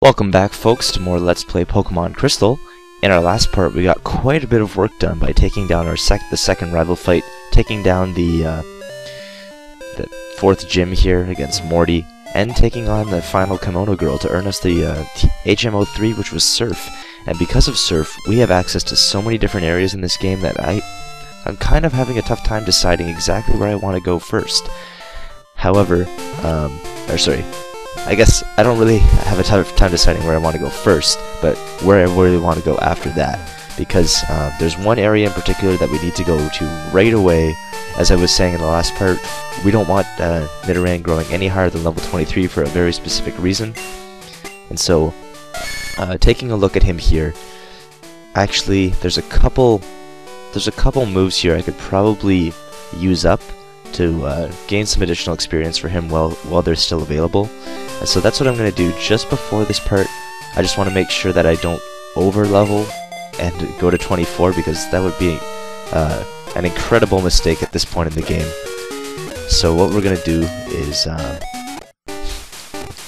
Welcome back, folks, to more Let's Play Pokemon Crystal. In our last part, we got quite a bit of work done by taking down the second rival fight, taking down the fourth gym here against Morty, and taking on the final Kimono Girl to earn us the HMO3, which was Surf. And because of Surf, we have access to so many different areas in this game that I'm kind of having a tough time deciding exactly where I want to go first. However, I guess I don't really have a tough time deciding where I want to go first, but where I really want to go after that, because there's one area in particular that we need to go to right away. As I was saying in the last part, we don't want Nidoran growing any higher than level 23 for a very specific reason. And so, taking a look at him here, actually, there's a couple moves here I could probably use up to gain some additional experience for him while they're still available. And so that's what I'm going to do just before this part. I just want to make sure that I don't over-level and go to 24, because that would be an incredible mistake at this point in the game. So what we're going to do is,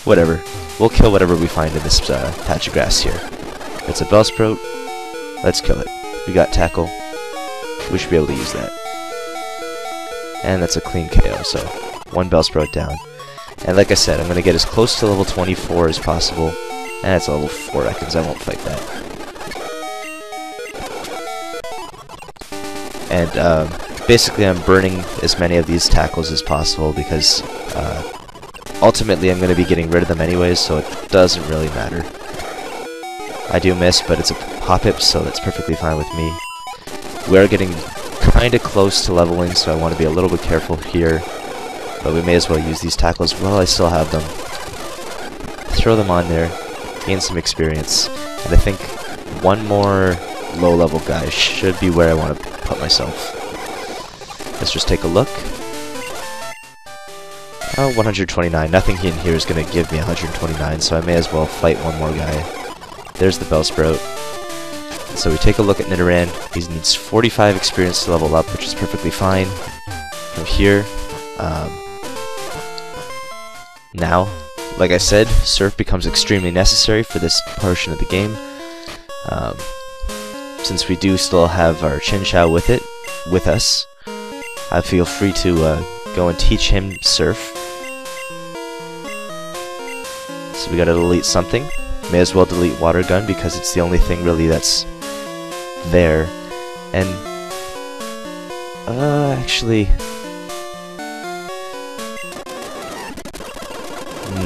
whatever. We'll kill whatever we find in this patch of grass here. It's a Bellsprout. Let's kill it. We got Tackle. We should be able to use that. And that's a clean KO, so one Bellsprout down. And like I said, I'm going to get as close to level 24 as possible. And it's level 4 reckons, I won't fight that. And basically I'm burning as many of these tackles as possible, because ultimately I'm going to be getting rid of them anyways, so it doesn't really matter. I do miss, but it's a Hoppip, so that's perfectly fine with me. We are getting kind of close to leveling, so I want to be a little bit careful here. But we may as well use these tackles while I still have them. Throw them on there, gain some experience, and I think one more low-level guy should be where I want to put myself. Let's just take a look. Oh, 129. Nothing in here is going to give me 129, so I may as well fight one more guy. There's the Bellsprout. So we take a look at Nidoran. He needs 45 experience to level up, which is perfectly fine. From here, now, like I said, Surf becomes extremely necessary for this portion of the game. Since we do still have our Chinchou with us, I feel free to go and teach him Surf. So we gotta delete something. May as well delete Water Gun, because it's the only thing really that's there. And actually,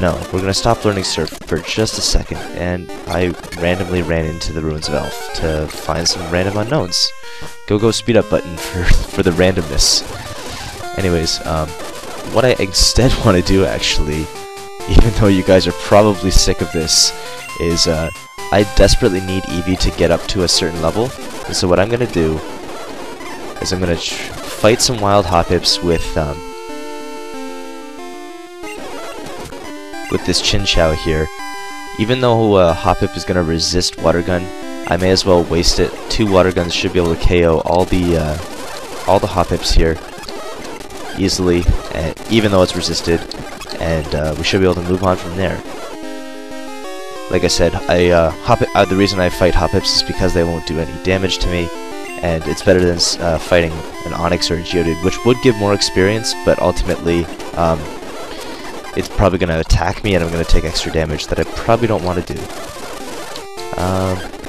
no, we're gonna stop learning Surf for just a second, and I randomly ran into the Ruins of Elf to find some random unknowns. Go speed up button for the randomness. Anyways, what I instead want to do, actually, even though you guys are probably sick of this, is I desperately need Eevee to get up to a certain level. And so what I'm gonna do is I'm gonna fight some wild Hoppips with this Chinchou here. Even though Hoppip is gonna resist Water Gun, I may as well waste it. 2 Water Guns should be able to KO all the Hoppips here easily, even though it's resisted, and we should be able to move on from there. Like I said, the reason I fight Hoppips is because they won't do any damage to me, and it's better than fighting an Onix or a Geodude, which would give more experience, but ultimately, it's probably going to attack me, and I'm going to take extra damage that I probably don't want to do.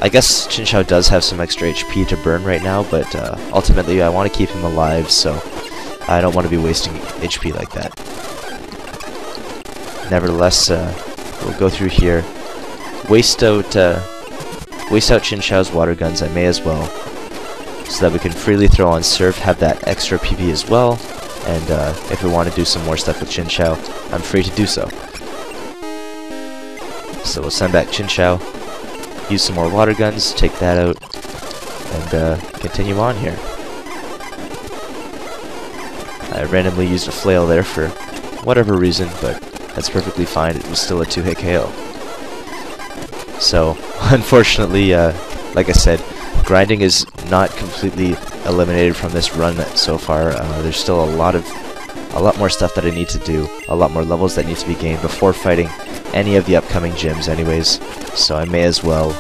I guess Chinchou does have some extra HP to burn right now, but ultimately I want to keep him alive, so I don't want to be wasting HP like that. Nevertheless, we'll go through here. Waste out Chinchou's Water Guns, I may as well, so that we can freely throw on Surf, have that extra PP as well, and if we want to do some more stuff with Chinchou, I'm free to do so. So we'll send back Chinchou, use some more Water Guns, take that out, and continue on here. I randomly used a Flail there for whatever reason, but that's perfectly fine. It was still a 2-hit KO. So, unfortunately, like I said, grinding is not completely eliminated from this run so far. There's still a lot more stuff that I need to do, a lot more levels that need to be gained before fighting any of the upcoming gyms anyways, so I may as well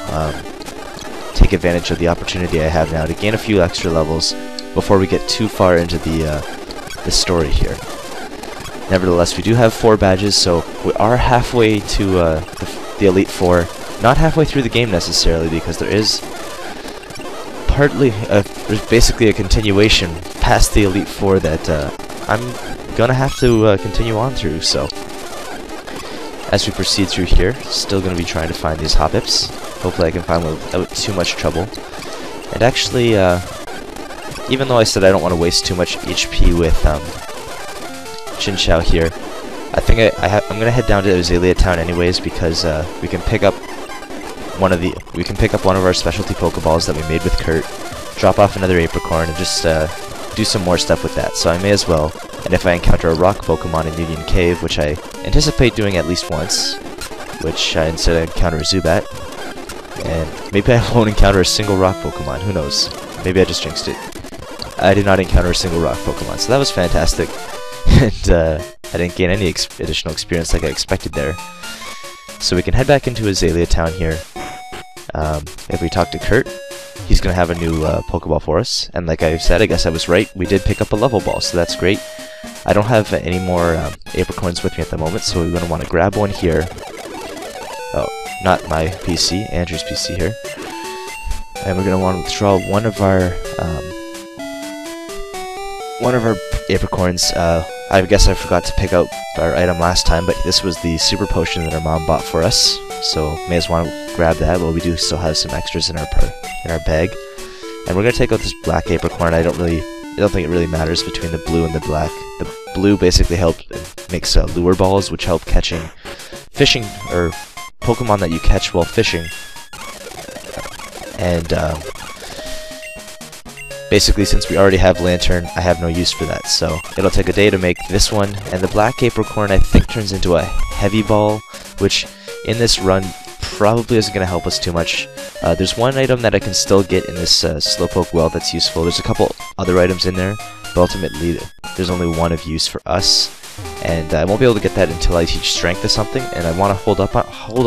take advantage of the opportunity I have now to gain a few extra levels before we get too far into the story here. Nevertheless, we do have 4 badges, so we are halfway to the Elite Four. Not halfway through the game necessarily, because there is there's basically a continuation past the Elite Four that I'm gonna have to continue on through. So as we proceed through here, still gonna be trying to find these Hop-Pips. Hopefully I can find one without too much trouble. And actually, even though I said I don't want to waste too much HP with Chinchou here, I think I'm gonna head down to Azalea Town anyways, because we can pick up one of our specialty Pokeballs that we made with Kurt, drop off another Apricorn, and just do some more stuff with that. So I may as well. And if I encounter a rock Pokemon in Union Cave, which I anticipate doing at least once, which I instead encounter a Zubat, and maybe I won't encounter a single rock Pokemon. Who knows? Maybe I just jinxed it. I did not encounter a single rock Pokemon, so that was fantastic. And I didn't gain any additional experience like I expected there. So we can head back into Azalea Town here. If we talk to Kurt, he's going to have a new Pokeball for us. And like I said, I guess I was right. We did pick up a level ball, so that's great. I don't have any more Apricorns with me at the moment, so we're going to want to grab one here. Oh, not my PC, Andrew's PC here. And we're going to want to withdraw one of our Apricorns. I guess I forgot to pick out our item last time, but this was the Super Potion that our mom bought for us. So may as well grab that. Well, we do still have some extras in our bag, and we're gonna take out this black Apricorn. I don't think it really matters between the blue and the black. The blue basically makes lure balls, which help catching fishing or Pokemon that you catch while fishing. And basically, since we already have Lantern, I have no use for that. So it'll take a day to make this one. And the black Apricorn, I think, turns into a heavy ball, which in this run probably isn't going to help us too much. There's one item that I can still get in this Slowpoke well that's useful. There's a couple other items in there, but ultimately there's only one of use for us. And I won't be able to get that until I teach Strength or something, and I want to hold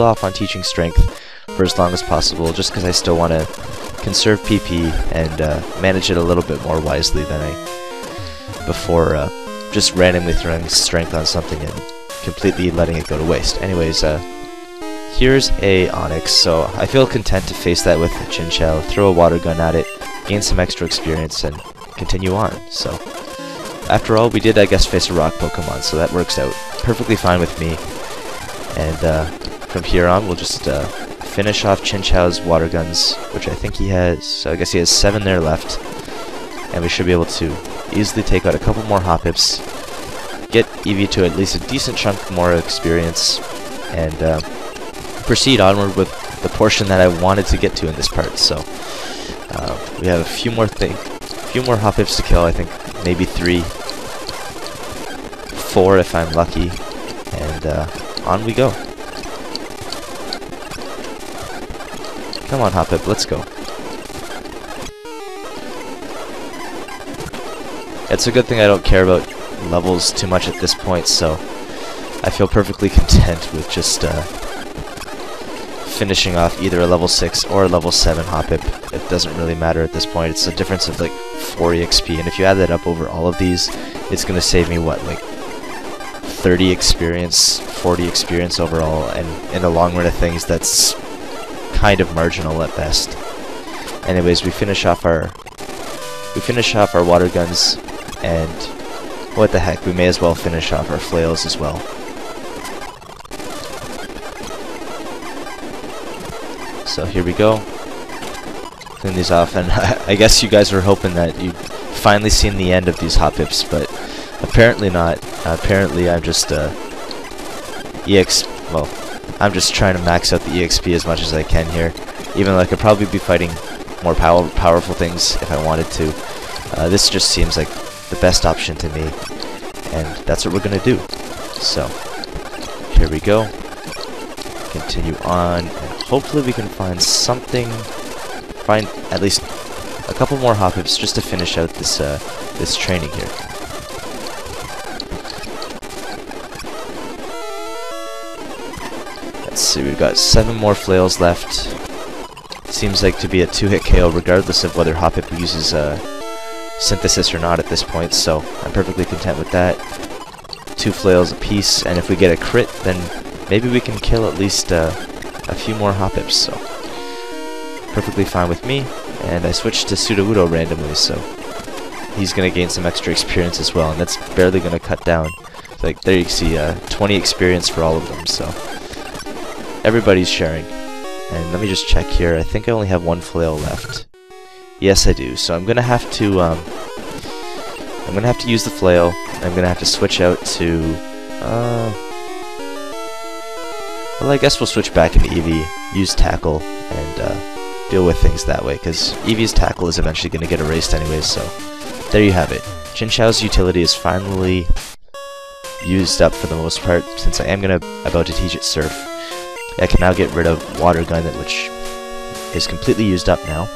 off on teaching Strength for as long as possible, just because I still want to conserve PP and manage it a little bit more wisely than before just randomly throwing Strength on something and completely letting it go to waste. Anyways, here's a Onix, so I feel content to face that with Chinchou, throw a water gun at it, gain some extra experience, and continue on. So after all, we did, I guess, face a rock Pokemon, so that works out perfectly fine with me. And from here on, we'll just finish off Chinchou's water guns, which I think he has. So I guess he has 7 there left, and we should be able to easily take out a couple more Hop-Pips, get Eevee to at least a decent chunk more experience, and proceed onward with the portion that I wanted to get to in this part. So we have a few more Hop-Pips to kill. I think maybe 3, 4 if I'm lucky, and on we go. Come on, Hop-Pip, let's go. It's a good thing I don't care about levels too much at this point, so I feel perfectly content with just finishing off either a level 6 or a level 7 Hop-Pip. It doesn't really matter at this point. It's a difference of like 4 EXP, and if you add that up over all of these, it's going to save me, what, like 30 experience, 40 experience overall, and in the long run of things, that's kind of marginal at best. Anyways, we finish off our water guns, and what the heck, we may as well finish off our flails as well. So here we go. Clean these off, and I guess you guys were hoping that you'd finally seen the end of these Hop-Pips, but apparently not. Apparently I'm just I'm just trying to max out the EXP as much as I can here, even though I could probably be fighting more powerful things if I wanted to. This just seems like the best option to me, and that's what we're gonna do. So here we go. Continue on, and hopefully we can find at least a couple more Hop-Pips just to finish out this training here. see, we've got 7 more flails left. Seems like to be a 2-hit KO regardless of whether Hoppip uses synthesis or not at this point, so I'm perfectly content with that. 2 flails apiece, and if we get a crit, then maybe we can kill at least a few more Hoppips, so perfectly fine with me. And I switched to Sudowoodo randomly, so he's going to gain some extra experience as well, and that's barely going to cut down. Like, there you see 20 experience for all of them, so everybody's sharing. And let me just check here. I think I only have 1 flail left. Yes, I do. So I'm gonna have to use the flail. I'm gonna have to switch out to well, I guess we'll switch back into Eevee, use tackle, and deal with things that way, because Eevee's tackle is eventually gonna get erased anyways. So there you have it. Chinchao's utility is finally used up for the most part, since I am about to teach it Surf. I can now get rid of Water Gun, which is completely used up now.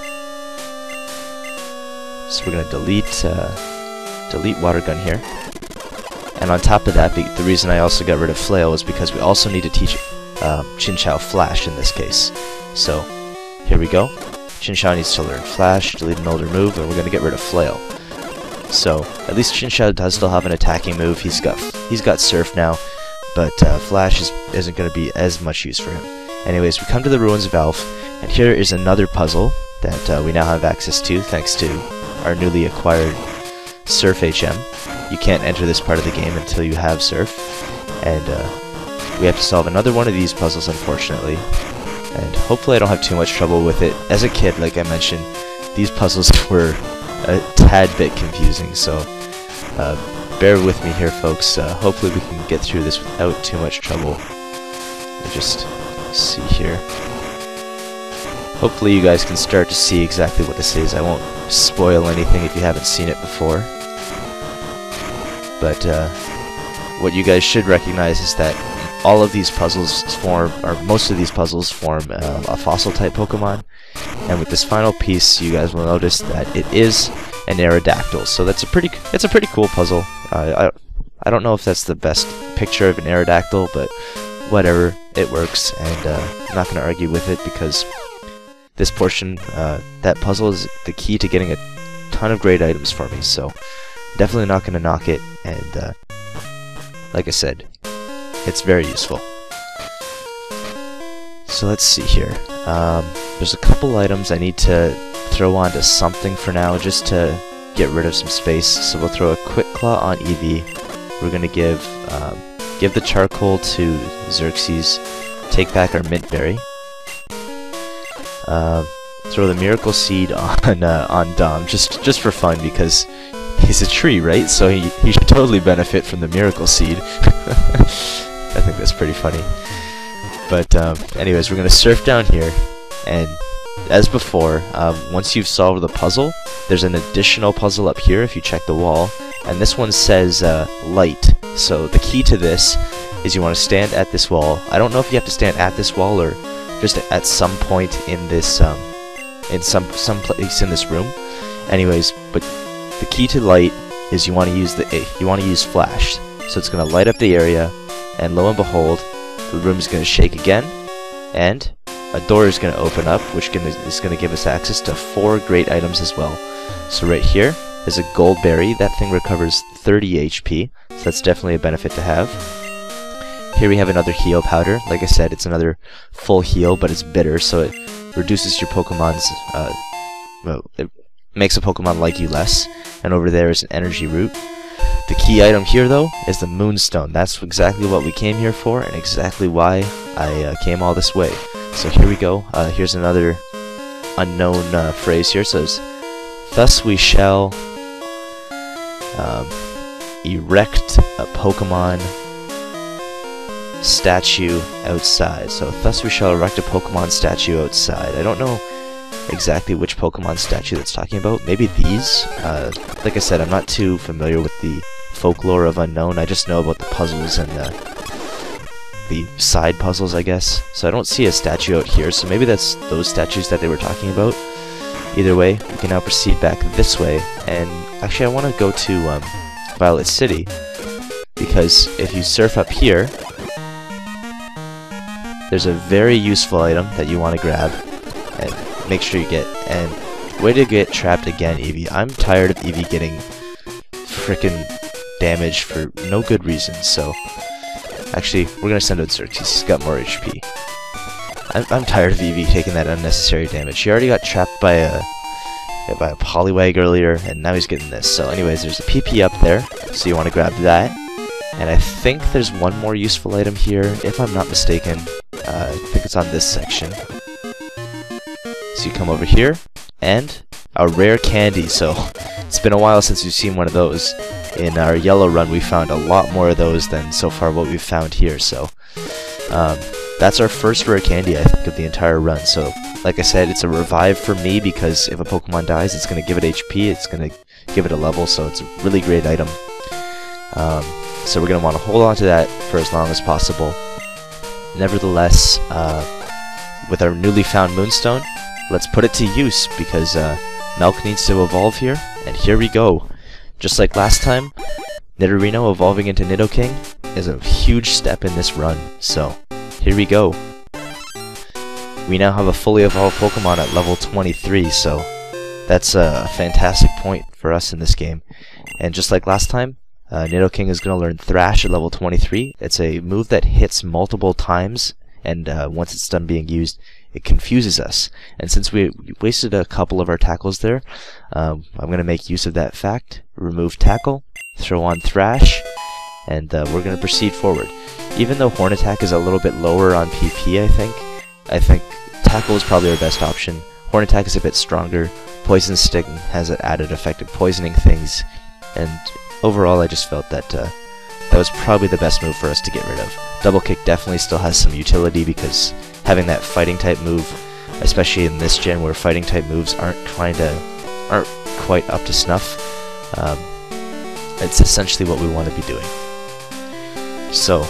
So we're going to delete Water Gun here. And on top of that, the reason I also got rid of Flail is because we also need to teach Chinchao Flash in this case. So here we go. Chinchao needs to learn Flash, delete an older move, and we're going to get rid of Flail. So at least Chinchao does still have an attacking move. He's got Surf now. But Flash isn't going to be as much use for him. Anyways, we come to the Ruins of Alph, and here is another puzzle that we now have access to thanks to our newly acquired Surf HM. You can't enter this part of the game until you have Surf, and we have to solve another one of these puzzles, unfortunately. And hopefully I don't have too much trouble with it. As a kid, like I mentioned, these puzzles were a tad bit confusing, so bear with me here, folks. Hopefully we can get through this without too much trouble. Let me just see here. Hopefully you guys can start to see exactly what this is. I won't spoil anything if you haven't seen it before. But what you guys should recognize is that all of these puzzles most of these puzzles form a fossil-type Pokemon. And with this final piece, you guys will notice that it is an Aerodactyl, so it's a pretty cool puzzle. I don't know if that's the best picture of an Aerodactyl, but whatever, it works, and I'm not going to argue with it, because this portion, that puzzle is the key to getting a ton of great items for me, so definitely not going to knock it, and like I said, it's very useful. So let's see here. There's a couple items I need to throw onto something for now, just to get rid of some space. So we'll throw a Quick Claw on Eevee. We're gonna give the charcoal to Xerxes. Take back our Mint Berry. Throw the Miracle Seed on Dom, just for fun, because he's a tree, right? So he should totally benefit from the Miracle Seed. I think that's pretty funny. But anyways, we're gonna surf down here, and as before, once you've solved the puzzle, there's an additional puzzle up here if you check the wall, and this one says light. So the key to this is you want to stand at this wall. I don't know if you have to stand at this wall or just at some point in this in some place in this room. Anyways, but the key to light is you want to use Flash. So it's going to light up the area, and lo and behold, the room is going to shake again, and a door is going to open up, which is going to give us access to 4 great items as well. So right here is a Gold Berry. That thing recovers 30 HP, so that's definitely a benefit to have. Here we have another Heal Powder. Like I said, it's another full heal, but it's bitter, so it reduces your Pokemon's, well, it makes a Pokemon like you less. And over there is an Energy Root. The key item here, though, is the Moonstone. That's exactly what we came here for, and exactly why I came all this way. So here we go. Here's another unknown phrase here. It says, "Thus we shall erect a Pokemon statue outside." So thus we shall erect a Pokemon statue outside. I don't know exactly which Pokemon statue that's talking about. Maybe these? Like I said, I'm not too familiar with the folklore of Unknown. I just know about the puzzles and the side puzzles, I guess. So I don't see a statue out here, so maybe that's those statues that they were talking about. Either way, we can now proceed back this way, and actually I want to go to Violet City, because if you surf up here, there's a very useful item that you want to grab, and make sure you get. And way to get trapped again, Eevee. I'm tired of Eevee getting frickin' damage for no good reason. So actually, we're gonna send out Xerxes. He's got more HP. I'm tired of Eevee taking that unnecessary damage. He already got trapped by a Poliwag earlier, and now he's getting this. So anyways, there's a PP up there, so you want to grab that. And I think there's one more useful item here, if I'm not mistaken. I think it's on this section. So you come over here, and a rare candy. So it's been a while since we've seen one of those. In our yellow run, we found a lot more of those than so far what we've found here. So that's our first rare candy, I think, of the entire run. So, like I said, it's a revive for me, because if a Pokemon dies, it's going to give it HP, it's going to give it a level, so it's a really great item. So we're going to want to hold on to that for as long as possible. Nevertheless, with our newly found Moonstone, let's put it to use, because Milk needs to evolve here, and here we go. Just like last time, Nidorino evolving into Nidoking is a huge step in this run, so here we go. We now have a fully evolved Pokemon at level 23, so that's a fantastic point for us in this game. And just like last time, Nidoking is going to learn Thrash at level 23. It's a move that hits multiple times, and once it's done being used, it confuses us. And since we wasted a couple of our tackles there, I'm going to make use of that fact, remove tackle, throw on Thrash, and we're going to proceed forward. Even though Horn Attack is a little bit lower on PP, I think Tackle is probably our best option. Horn Attack is a bit stronger, Poison Sting has an added effect of poisoning things, and overall I just felt that that was probably the best move for us to get rid of. Double Kick definitely still has some utility, because having that fighting type move, especially in this gen where fighting type moves aren't quite up to snuff, it's essentially what we want to be doing. So,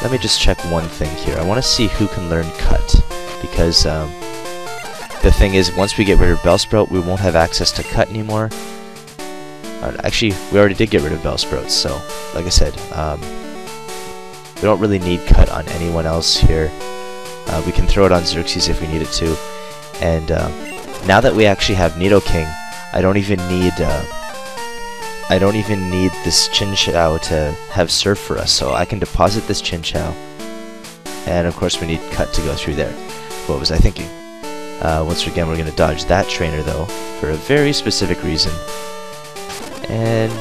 let me just check one thing here. I want to see who can learn Cut, because the thing is, once we get rid of Bellsprout, we won't have access to Cut anymore. Actually, we already did get rid of Bellsprouts, so, like I said, we don't really need Cut on anyone else here. We can throw it on Xerxes if we need it to. And now that we actually have Nidoking, I don't even need this Chinchou to have Surf for us, so I can deposit this Chinchou. And of course we need Cut to go through there. What was I thinking? Once again, we're going to dodge that trainer though, for a very specific reason. And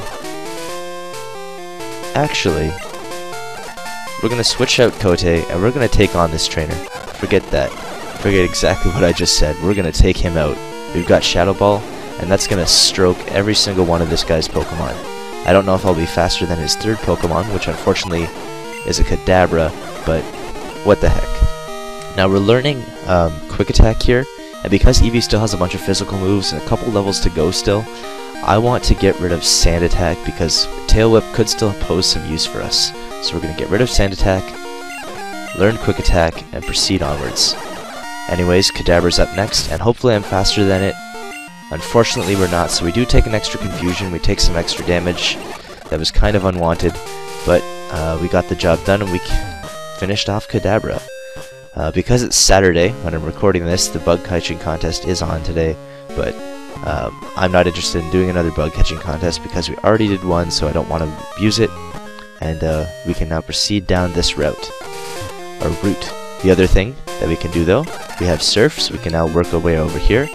actually, we're going to switch out Kote, and we're going to take on this trainer. Forget that. Forget exactly what I just said. We're going to take him out. We've got Shadow Ball, and that's going to stroke every single one of this guy's Pokemon. I don't know if I'll be faster than his third Pokemon, which unfortunately is a Kadabra, but what the heck. Now we're learning Quick Attack here, and because Eevee still has a bunch of physical moves and a couple levels to go still, I want to get rid of Sand Attack, because Tail Whip could still pose some use for us. So we're going to get rid of Sand Attack, learn Quick Attack, and proceed onwards. Anyways, Kadabra's up next, and hopefully I'm faster than it. Unfortunately we're not, so we do take an extra confusion, we take some extra damage that was kind of unwanted, but we got the job done and we finished off Kadabra. Because it's Saturday, when I'm recording this, the bug catching contest is on today, but I'm not interested in doing another bug catching contest because we already did one, so I don't want to abuse it, and we can now proceed down this route. The other thing that we can do though, we have Surf, so we can now work our way over here,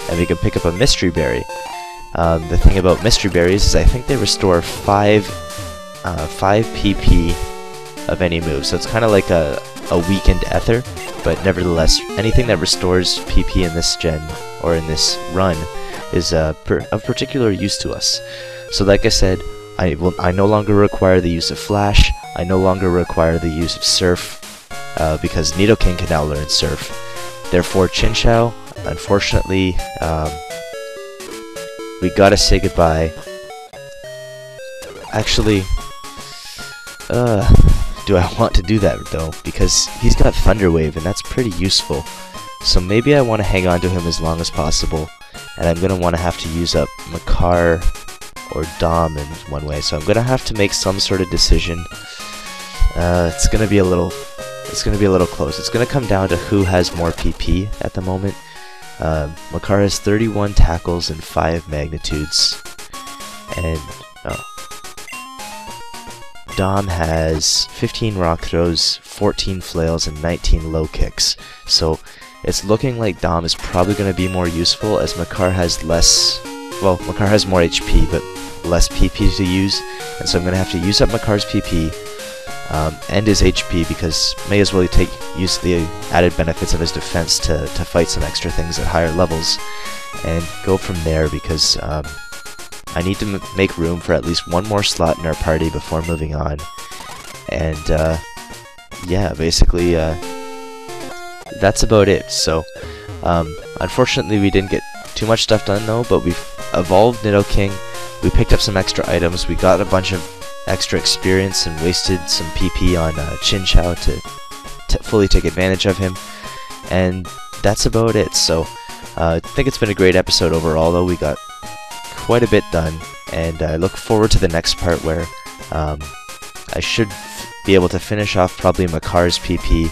and we can pick up a Mystery Berry. The thing about Mystery Berries is I think they restore 5 PP of any move, so it's kind of like a weakened Ether, but nevertheless, anything that restores PP in this gen, or in this run, is of particular use to us. So like I said, I no longer require the use of Flash, I no longer require the use of Surf, because Nidoking can now learn Surf. Therefore, Chinchou, unfortunately, we gotta say goodbye. Actually, do I want to do that though? Because he's got Thunder Wave, and that's pretty useful. So maybe I want to hang on to him as long as possible, and I'm gonna want to have to use up Makar or Dom in one way. So I'm gonna have to make some sort of decision. It's gonna be a little it's going to be a little close. It's going to come down to who has more PP at the moment. Makar has 31 tackles and 5 magnitudes, and Dom has 15 rock throws, 14 flails, and 19 low kicks. So it's looking like Dom is probably going to be more useful, as Makar has less, well, Makar has more HP, but less PP to use, and so I'm going to have to use up Makar's PP and his HP, because may as well use the added benefits of his defense to fight some extra things at higher levels, and go from there, because I need to make room for at least one more slot in our party before moving on. And yeah, basically that's about it. So unfortunately we didn't get too much stuff done though, but we've evolved Nidoking, we picked up some extra items, we got a bunch of extra experience and wasted some PP on Chinchou to fully take advantage of him, and that's about it. So I think it's been a great episode overall though. We got quite a bit done, and I look forward to the next part where I should be able to finish off probably Makar's PP,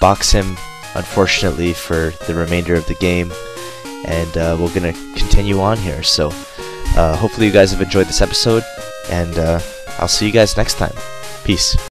box him unfortunately for the remainder of the game, and we're gonna continue on here. So hopefully you guys have enjoyed this episode, and I'll see you guys next time. Peace.